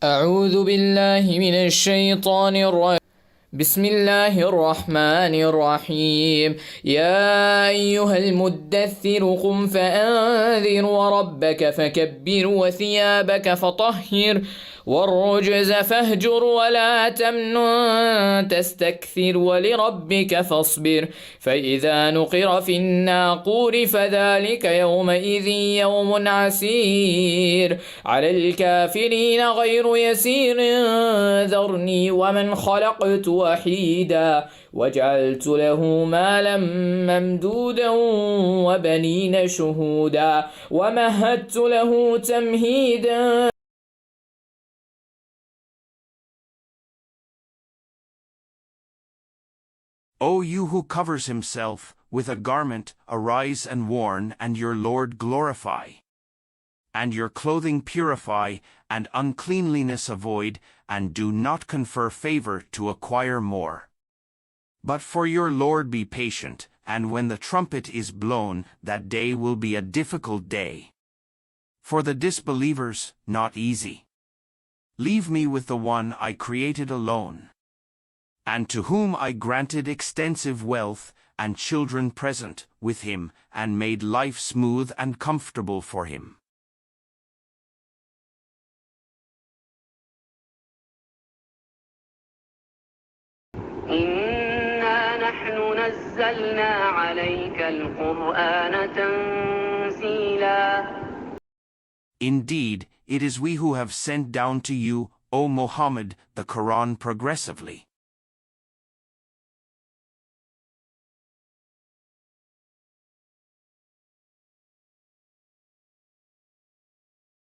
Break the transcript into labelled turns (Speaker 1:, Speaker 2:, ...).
Speaker 1: أعوذ بالله من الشيطان الرجيم. بسم الله الرحمن الرحيم. يا أيها المدثر قم فأنذر وربك فكبر وثيابك فطهر والرجز فاهجر ولا تمنن تستكثر ولربك فاصبر فإذا نقر في الناقور فذلك يومئذ يوم عسير على الكافرين غير يسير. ذرني ومن خلقت وحيدا وجعلت له مالا ممدودا وبنين شهودا ومهدت له تمهيدا.
Speaker 2: O you who covers himself with a garment, arise and warn, and your Lord glorify. And your clothing purify, and uncleanliness avoid, and do not confer favor to acquire more. But for your Lord be patient, and when the trumpet is blown, that day will be a difficult day. For the disbelievers, not easy. Leave me with the one I created alone, and to whom I granted extensive wealth, and children present with him, and made life smooth and comfortable for him.
Speaker 3: إنا نحن نزلنا عليك القرآن تنزيلا.
Speaker 2: Indeed, it is we who have sent down to you, O Muhammad, the Quran progressively.